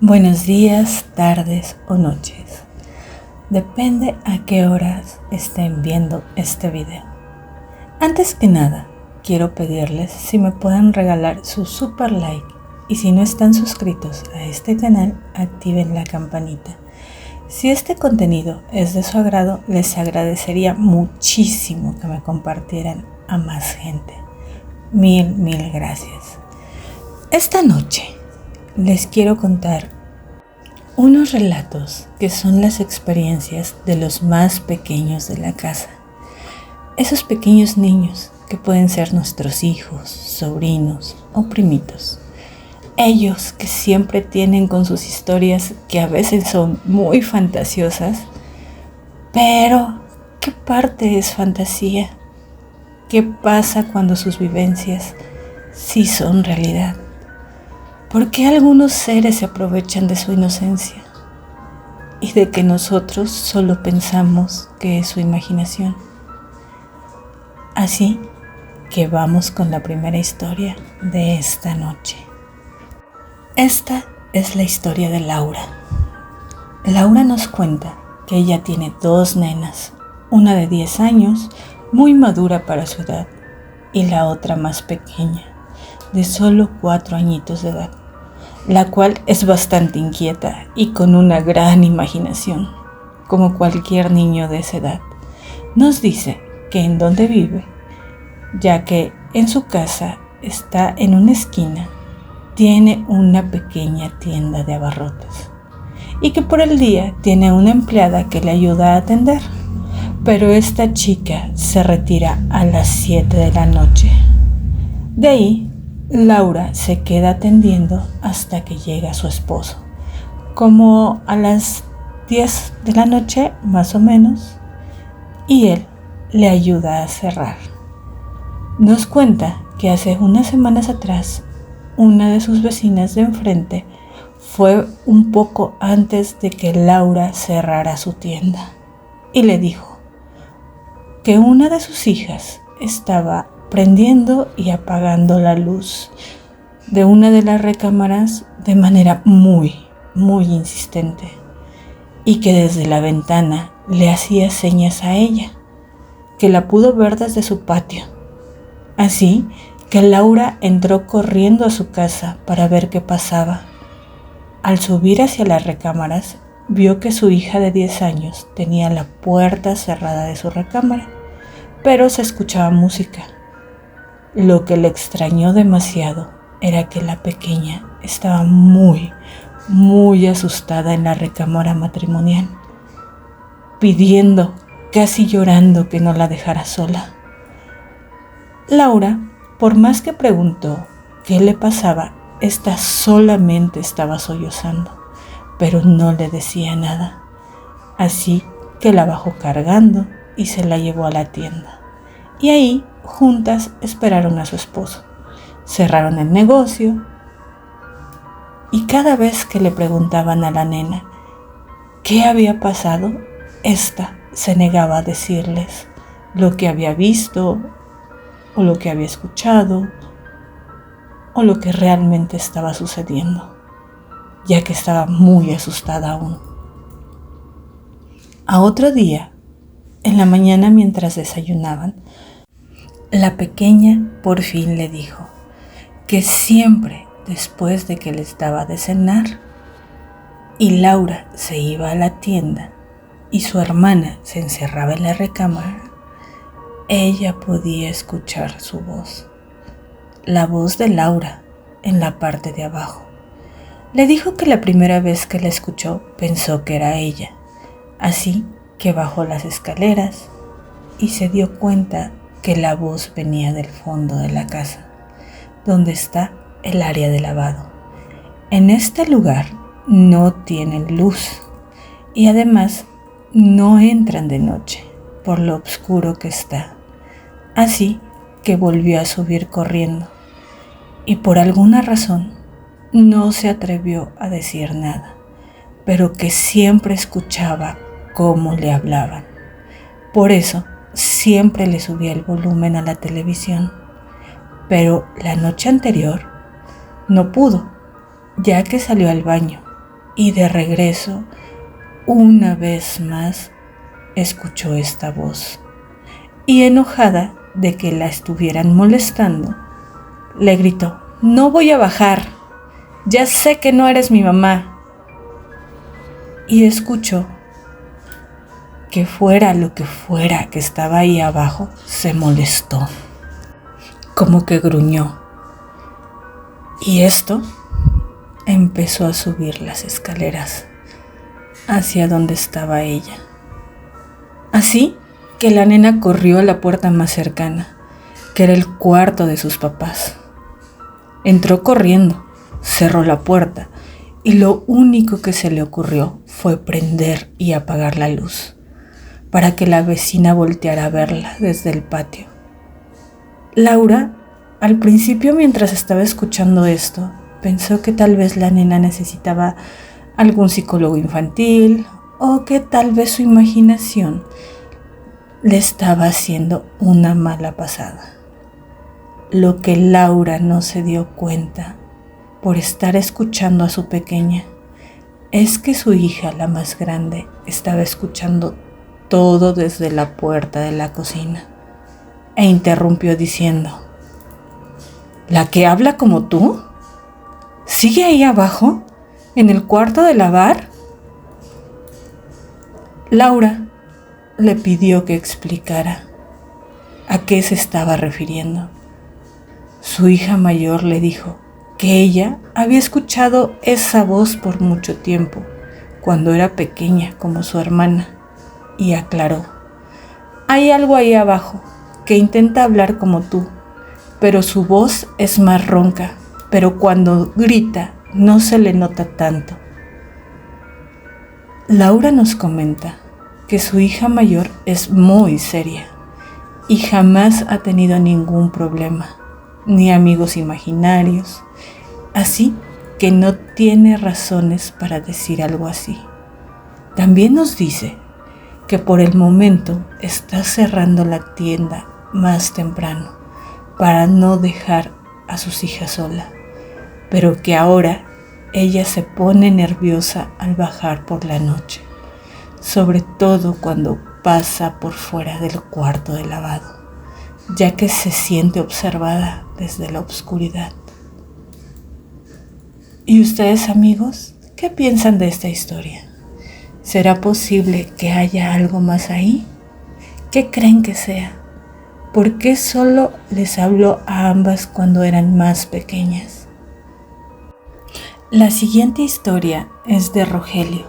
Buenos días, tardes o noches. Depende a qué horas estén viendo este video. Antes que nada, quiero pedirles si me pueden regalar su super like y si no están suscritos a este canal, activen la campanita. Si este contenido es de su agrado, les agradecería muchísimo que me compartieran a más gente. Mil gracias. Esta noche les quiero contar unos relatos que son las experiencias de los más pequeños de la casa. Esos pequeños niños que pueden ser nuestros hijos, sobrinos o primitos. Ellos que siempre tienen con sus historias que a veces son muy fantasiosas, pero ¿qué parte es fantasía? ¿Qué pasa cuando sus vivencias sí son realidad? ¿Por qué algunos seres se aprovechan de su inocencia y de que nosotros solo pensamos que es su imaginación? Así que vamos con la primera historia de esta noche. Esta es la historia de Laura. Laura nos cuenta que ella tiene 2 nenas, una de 10 años, muy madura para su edad, y la otra más pequeña, de solo 4 añitos de edad, la cual es bastante inquieta y con una gran imaginación, como cualquier niño de esa edad. Nos dice que en donde vive, ya que en su casa está en una esquina, tiene una pequeña tienda de abarrotes y que por el día tiene una empleada que le ayuda a atender, pero esta chica se retira a las 7 de la noche. De ahí, Laura se queda atendiendo hasta que llega su esposo, como a las 10 de la noche más o menos, y él le ayuda a cerrar. Nos cuenta que hace unas semanas atrás, una de sus vecinas de enfrente fue un poco antes de que Laura cerrara su tienda y le dijo que una de sus hijas estaba prendiendo y apagando la luz de una de las recámaras de manera muy insistente y que desde la ventana le hacía señas a ella, que la pudo ver desde su patio. Así que Laura entró corriendo a su casa para ver qué pasaba. Al subir hacia las recámaras, vio que su hija de 10 años tenía la puerta cerrada de su recámara, pero se escuchaba música. Lo que le extrañó demasiado era que la pequeña estaba muy asustada en la recámara matrimonial, pidiendo, casi llorando, que no la dejara sola. Laura, por más que preguntó qué le pasaba, esta solamente estaba sollozando, pero no le decía nada. Así que la bajó cargando y se la llevó a la tienda. Y ahí, juntas, esperaron a su esposo. Cerraron el negocio y cada vez que le preguntaban a la nena qué había pasado, ésta se negaba a decirles lo que había visto o lo que había escuchado o lo que realmente estaba sucediendo, ya que estaba muy asustada aún. A otro día, en la mañana mientras desayunaban, la pequeña por fin le dijo que siempre después de que les daba de cenar y Laura se iba a la tienda y su hermana se encerraba en la recámara, ella podía escuchar su voz, la voz de Laura en la parte de abajo. Le dijo que la primera vez que la escuchó pensó que era ella, así que bajó las escaleras y se dio cuenta que la voz venía del fondo de la casa, donde está el área de lavado. En este lugar no tienen luz y además no entran de noche por lo oscuro que está. Así que volvió a subir corriendo y por alguna razón no se atrevió a decir nada, pero que siempre escuchaba cómo le hablaban. Por eso siempre le subía el volumen a la televisión, pero la noche anterior no pudo, ya que salió al baño y de regreso, una vez más, escuchó esta voz. Y enojada de que la estuvieran molestando, le gritó: «No voy a bajar, ya sé que no eres mi mamá». Y escuchó que fuera lo que fuera que estaba ahí abajo, se molestó, como que gruñó. Y esto empezó a subir las escaleras hacia donde estaba ella. Así que la nena corrió a la puerta más cercana, que era el cuarto de sus papás. Entró corriendo, cerró la puerta y lo único que se le ocurrió fue prender y apagar la luz para que la vecina volteara a verla desde el patio. Laura, al principio, mientras estaba escuchando esto, pensó que tal vez la nena necesitaba algún psicólogo infantil o que tal vez su imaginación le estaba haciendo una mala pasada. Lo que Laura no se dio cuenta por estar escuchando a su pequeña es que su hija, la más grande, estaba escuchando todo desde la puerta de la cocina e interrumpió diciendo: «¿La que habla como tú? ¿Sigue ahí abajo, en el cuarto de lavar?». Laura le pidió que explicara a qué se estaba refiriendo. Su hija mayor le dijo que ella había escuchado esa voz por mucho tiempo, cuando era pequeña como su hermana, y aclaró: «Hay algo ahí abajo que intenta hablar como tú, pero su voz es más ronca, pero cuando grita no se le nota tanto». Laura nos comenta que su hija mayor es muy seria y jamás ha tenido ningún problema, ni amigos imaginarios, así que no tiene razones para decir algo así. También nos dice que por el momento está cerrando la tienda más temprano para no dejar a sus hijas sola, pero que ahora ella se pone nerviosa al bajar por la noche, sobre todo cuando pasa por fuera del cuarto de lavado, ya que se siente observada desde la oscuridad. ¿Y ustedes, amigos, qué piensan de esta historia? ¿Será posible que haya algo más ahí? ¿Qué creen que sea? ¿Por qué solo les habló a ambas cuando eran más pequeñas? La siguiente historia es de Rogelio.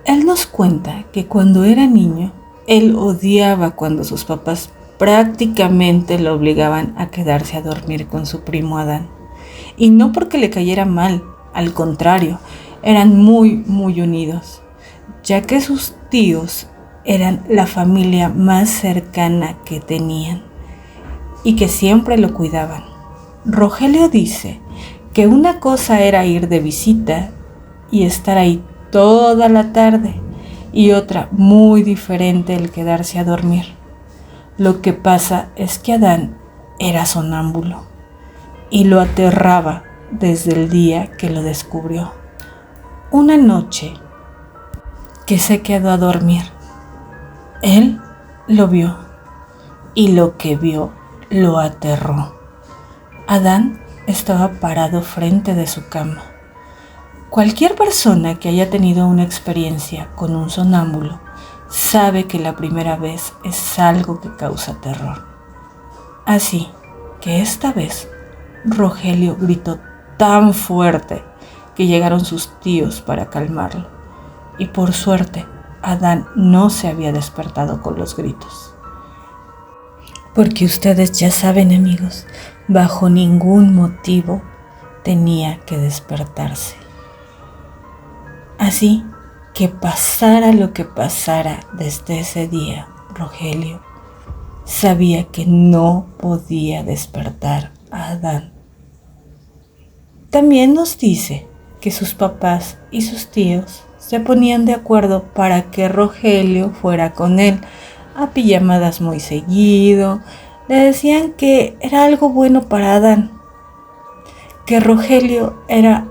Él nos cuenta que cuando era niño, él odiaba cuando sus papás prácticamente lo obligaban a quedarse a dormir con su primo Adán. Y no porque le cayera mal, al contrario, eran muy unidos, ya que sus tíos eran la familia más cercana que tenían y que siempre lo cuidaban. Rogelio dice que una cosa era ir de visita y estar ahí toda la tarde, y otra muy diferente el quedarse a dormir. Lo que pasa es que Adán era sonámbulo y lo aterraba desde el día que lo descubrió. Una noche que se quedó a dormir, él lo vio y lo que vio lo aterró. Adán estaba parado frente de su cama. Cualquier persona que haya tenido una experiencia con un sonámbulo sabe que la primera vez es algo que causa terror. Así que esta vez Rogelio gritó tan fuerte que llegaron sus tíos para calmarlo. Y por suerte, Adán no se había despertado con los gritos. Porque ustedes ya saben, amigos, bajo ningún motivo tenía que despertarse. Así que pasara lo que pasara desde ese día, Rogelio sabía que no podía despertar a Adán. También nos dice que sus papás y sus tíos se ponían de acuerdo para que Rogelio fuera con él a pijamadas muy seguido. Le decían que era algo bueno para Adán, que Rogelio era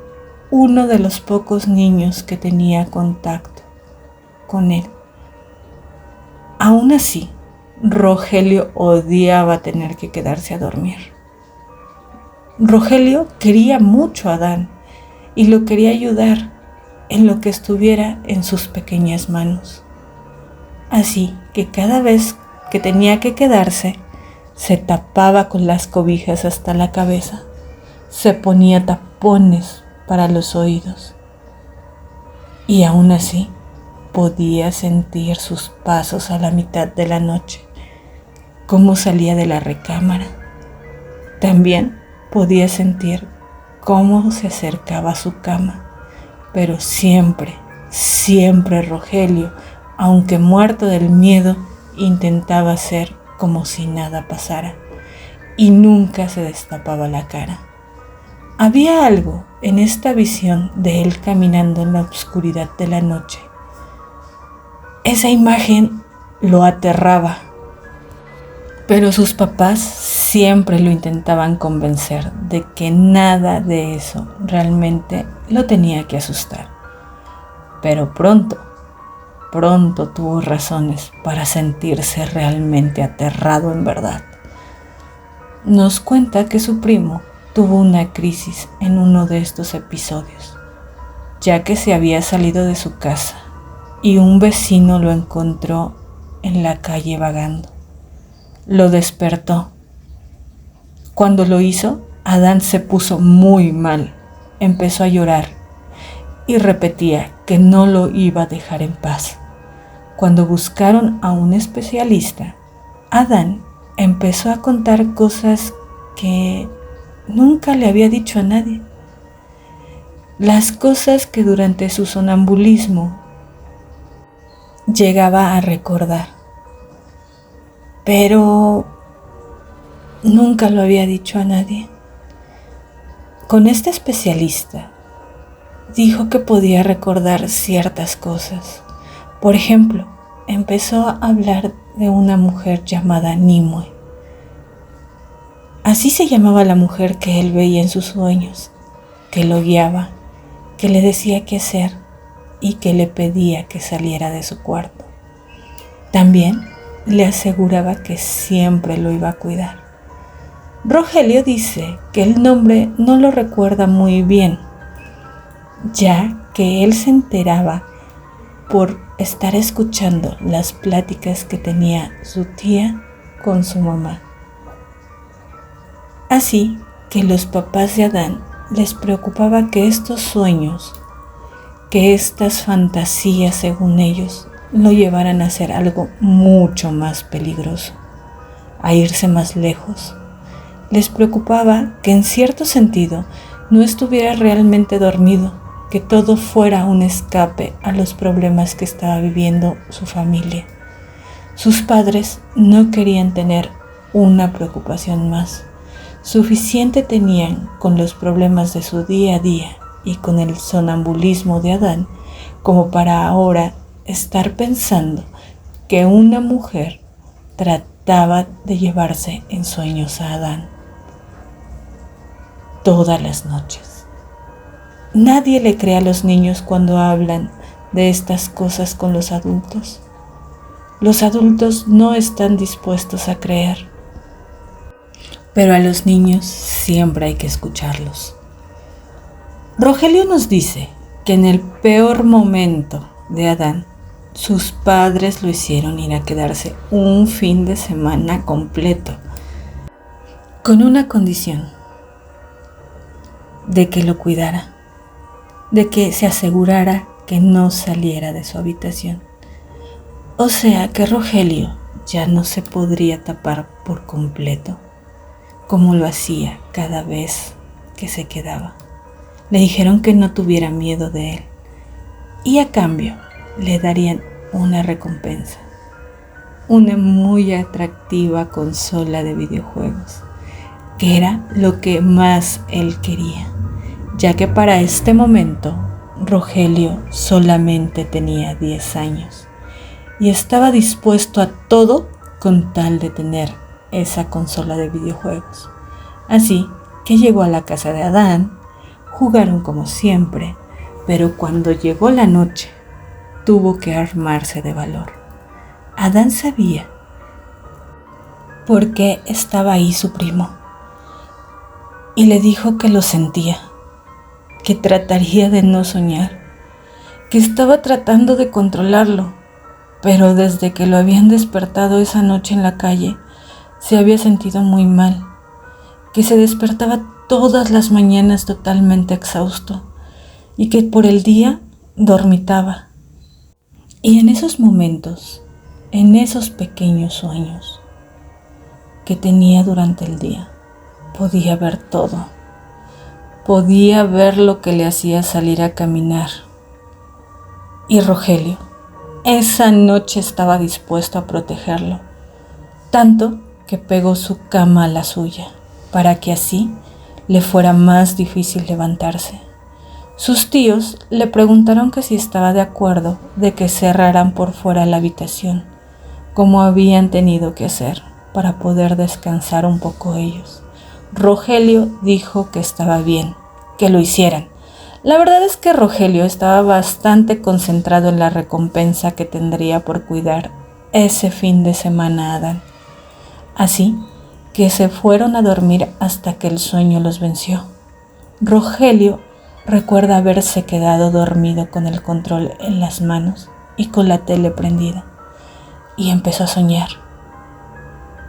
uno de los pocos niños que tenía contacto con él. Aún así, Rogelio odiaba tener que quedarse a dormir. Rogelio quería mucho a Adán y lo quería ayudar en lo que estuviera en sus pequeñas manos. Así que cada vez que tenía que quedarse, se tapaba con las cobijas hasta la cabeza, se ponía tapones para los oídos y aún así podía sentir sus pasos a la mitad de la noche, cómo salía de la recámara. También podía sentir cómo se acercaba a su cama, pero siempre Rogelio, aunque muerto del miedo, intentaba hacer como si nada pasara y nunca se destapaba la cara. Había algo en esta visión de él caminando en la oscuridad de la noche. Esa imagen lo aterraba, pero sus papás siempre lo intentaban convencer de que nada de eso realmente lo tenía que asustar. Pero pronto tuvo razones para sentirse realmente aterrado en verdad. Nos cuenta que su primo tuvo una crisis en uno de estos episodios, ya que se había salido de su casa y un vecino lo encontró en la calle vagando. Lo despertó. Cuando lo hizo, Adán se puso muy mal, empezó a llorar y repetía que no lo iba a dejar en paz. Cuando buscaron a un especialista, Adán empezó a contar cosas que nunca le había dicho a nadie. Las cosas que durante su sonambulismo llegaba a recordar, pero nunca lo había dicho a nadie. Con este especialista dijo que podía recordar ciertas cosas. Por ejemplo, empezó a hablar de una mujer llamada Nimue. Así se llamaba la mujer que él veía en sus sueños, que lo guiaba, que le decía qué hacer y que le pedía que saliera de su cuarto. También le aseguraba que siempre lo iba a cuidar. Rogelio dice que el nombre no lo recuerda muy bien, ya que él se enteraba por estar escuchando las pláticas que tenía su tía con su mamá. Así que los papás de Adán les preocupaba que estos sueños, que estas fantasías según ellos, lo llevaran a hacer algo mucho más peligroso, a irse más lejos. Les preocupaba que en cierto sentido no estuviera realmente dormido, que todo fuera un escape a los problemas que estaba viviendo su familia. Sus padres no querían tener una preocupación más. Suficiente tenían con los problemas de su día a día y con el sonambulismo de Adán como para ahora estar pensando que una mujer trataba de llevarse en sueños a Adán todas las noches. Nadie le cree a los niños cuando hablan de estas cosas con los adultos. Los adultos no están dispuestos a creer, pero a los niños siempre hay que escucharlos. Rogelio nos dice que en el peor momento de Adán, sus padres lo hicieron ir a quedarse un fin de semana completo, con una condición: de que lo cuidara, de que se asegurara que no saliera de su habitación. O sea que Rogelio ya no se podría tapar por completo, como lo hacía cada vez que se quedaba. Le dijeron que no tuviera miedo de él y a cambio le darían una recompensa, una muy atractiva consola de videojuegos, que era lo que más él quería, ya que para este momento Rogelio solamente tenía 10 años y estaba dispuesto a todo con tal de tener esa consola de videojuegos. Así que llegó a la casa de Adán, Jugaron como siempre, pero cuando llegó la noche, tuvo que armarse de valor. Adán sabía por qué estaba ahí su primo y le dijo que lo sentía, que trataría de no soñar, que estaba tratando de controlarlo, pero desde que lo habían despertado esa noche en la calle, se había sentido muy mal, que se despertaba todas las mañanas totalmente exhausto y que por el día dormitaba. Y en esos momentos, en esos pequeños sueños que tenía durante el día, podía ver todo. Podía ver lo que le hacía salir a caminar. Y Rogelio, esa noche estaba dispuesto a protegerlo, tanto que pegó su cama a la suya, para que así le fuera más difícil levantarse. Sus tíos le preguntaron que si estaba de acuerdo de que cerraran por fuera la habitación, como habían tenido que hacer para poder descansar un poco ellos. Rogelio dijo que estaba bien, que lo hicieran. La verdad es que Rogelio estaba bastante concentrado en la recompensa que tendría por cuidar ese fin de semana a Adán. Así que se fueron a dormir hasta que el sueño los venció. Rogelio recuerda haberse quedado dormido con el control en las manos y con la tele prendida. Y empezó a soñar.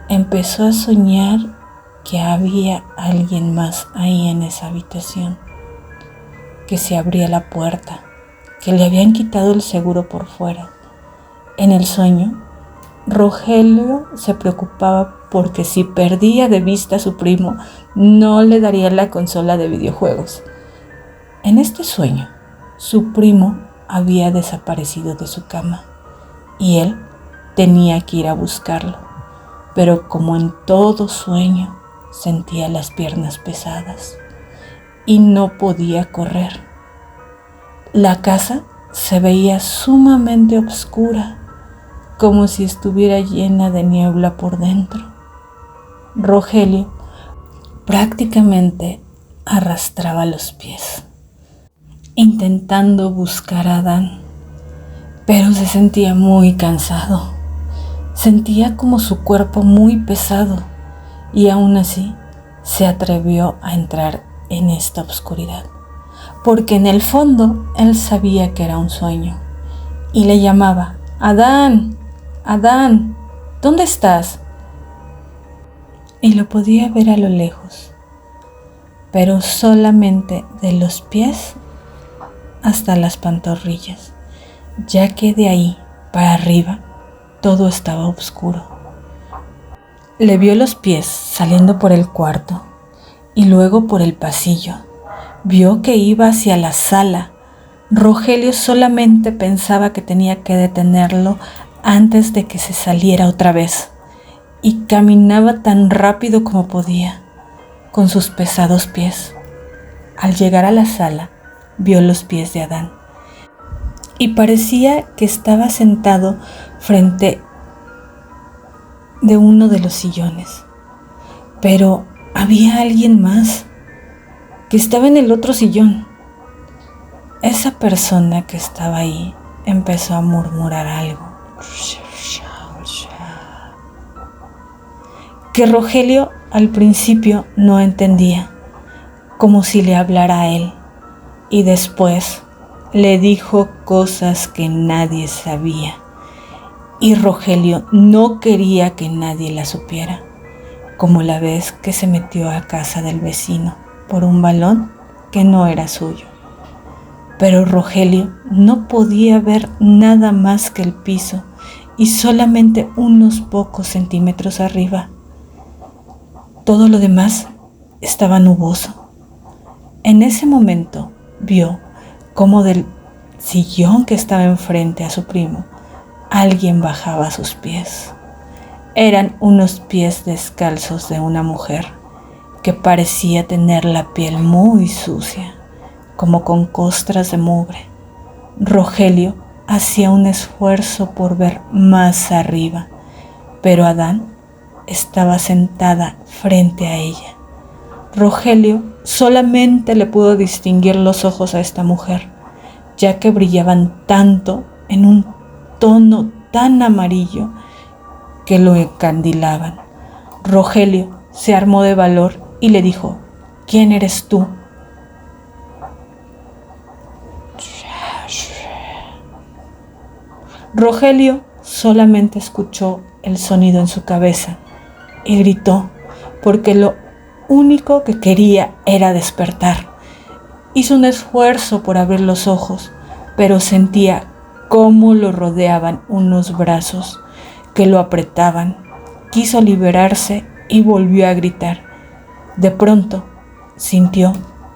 Empezó a soñar que había alguien más ahí en esa habitación, que se abría la puerta, que le habían quitado el seguro por fuera. En el sueño, Rogelio se preocupaba porque si perdía de vista a su primo, no le daría la consola de videojuegos. En este sueño, su primo había desaparecido de su cama y él tenía que ir a buscarlo, pero como en todo sueño, sentía las piernas pesadas y no podía correr. La casa se veía sumamente oscura, como si estuviera llena de niebla por dentro. Rogelio prácticamente arrastraba los pies, intentando buscar a Adán, pero se sentía muy cansado. Sentía como su cuerpo muy pesado y aún así se atrevió a entrar en esta oscuridad, porque en el fondo él sabía que era un sueño y le llamaba: Adán, Adán, ¿dónde estás? Y lo podía ver a lo lejos, pero solamente de los pies hasta las pantorrillas, ya que de ahí para arriba todo estaba oscuro. Le vio los pies saliendo por el cuarto y luego por el pasillo. Vio que iba hacia la sala. Rogelio solamente pensaba que tenía que detenerlo antes de que se saliera otra vez, y caminaba tan rápido como podía, con sus pesados pies. Al llegar a la sala, vio los pies de Adán, y parecía que estaba sentado frente de uno de los sillones. Pero había alguien más, que estaba en el otro sillón. Esa persona que estaba ahí empezó a murmurar algo que Rogelio al principio no entendía, como si le hablara a él, y después le dijo cosas que nadie sabía, y Rogelio no quería que nadie la supiera, como la vez que se metió a casa del vecino por un balón que no era suyo. Pero Rogelio no podía ver nada más que el piso y solamente unos pocos centímetros arriba. Todo lo demás estaba nuboso. En ese momento vio cómo del sillón que estaba enfrente a su primo, alguien bajaba sus pies. Eran unos pies descalzos de una mujer que parecía tener la piel muy sucia, como con costras de mugre. Rogelio hacía un esfuerzo por ver más arriba, pero Adán estaba sentada frente a ella. Rogelio solamente le pudo distinguir los ojos a esta mujer, ya que brillaban tanto en un tono tan amarillo que lo encandilaban. Rogelio se armó de valor y le dijo: ¿Quién eres tú? Rogelio solamente escuchó el sonido en su cabeza y gritó, porque lo único que quería era despertar. Hizo un esfuerzo por abrir los ojos, pero sentía cómo lo rodeaban unos brazos que lo apretaban. Quiso liberarse y volvió a gritar. De pronto sintió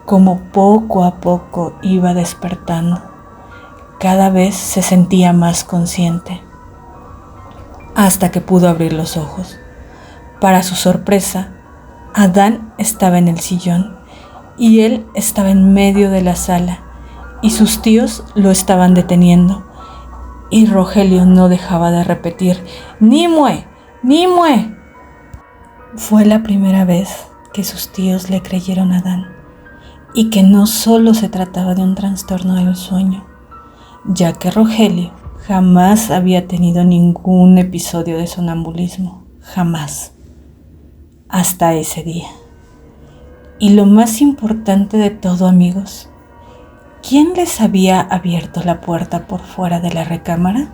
como poco a poco iba despertando. Cada vez se sentía más consciente, hasta que pudo abrir los ojos. Para su sorpresa, Adán estaba en el sillón y él estaba en medio de la sala y sus tíos lo estaban deteniendo. Y Rogelio no dejaba de repetir: ¡Nimue! ¡Nimue! Fue la primera vez que sus tíos le creyeron a Adán, y que no solo se trataba de un trastorno del sueño, ya que Rogelio jamás había tenido ningún episodio de sonambulismo, jamás, hasta ese día. Y lo más importante de todo, amigos, ¿quién les había abierto la puerta por fuera de la recámara?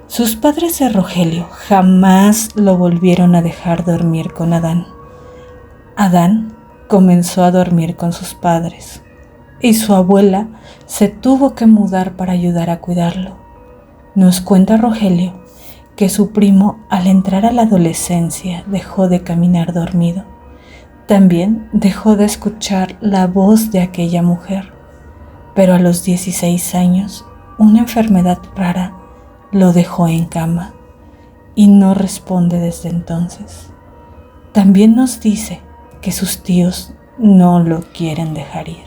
Sus padres de Rogelio jamás lo volvieron a dejar dormir con Adán. Adán comenzó a dormir con sus padres y su abuela se tuvo que mudar para ayudar a cuidarlo. Nos cuenta Rogelio que su primo, al entrar a la adolescencia, dejó de caminar dormido. También dejó de escuchar la voz de aquella mujer, pero a los 16 años, una enfermedad rara lo dejó en cama y no responde desde entonces. También nos dice que sus tíos no lo quieren dejar ir.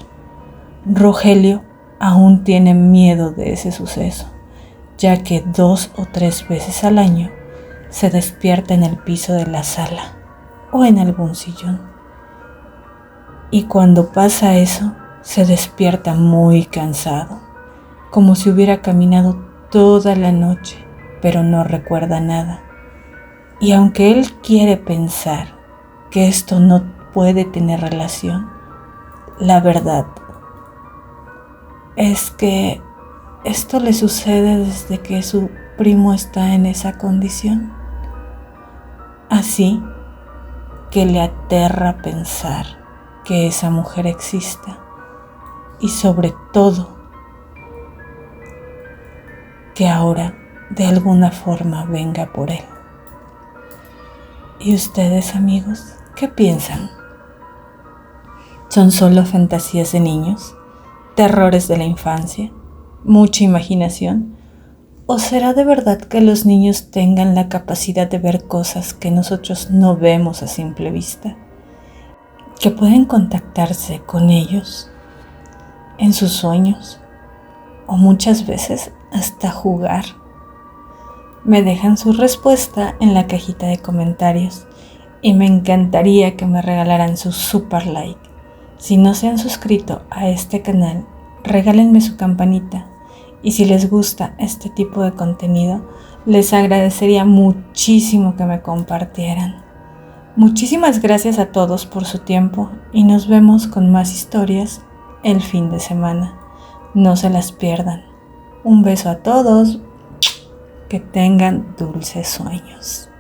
Rogelio aún tiene miedo de ese suceso, ya que 2 o 3 veces al año se despierta en el piso de la sala o en algún sillón. Y cuando pasa eso, se despierta muy cansado, como si hubiera caminado toda la noche, pero no recuerda nada. Y aunque él quiere pensar que esto no puede tener relación, la verdad es que esto le sucede desde que su primo está en esa condición. Así que le aterra pensar que esa mujer exista y sobre todo que ahora de alguna forma venga por él. ¿Y ustedes, amigos, qué piensan? ¿Son solo fantasías de niños? ¿Terrores de la infancia? ¿Mucha imaginación? ¿O será de verdad que los niños tengan la capacidad de ver cosas que nosotros no vemos a simple vista? ¿Que pueden contactarse con ellos en sus sueños? ¿O muchas veces hasta jugar? Me dejan su respuesta en la cajita de comentarios y me encantaría que me regalaran su super like. Si no se han suscrito a este canal, regálenme su campanita. Y si les gusta este tipo de contenido, les agradecería muchísimo que me compartieran. Muchísimas gracias a todos por su tiempo y nos vemos con más historias el fin de semana. No se las pierdan. Un beso a todos. Que tengan dulces sueños.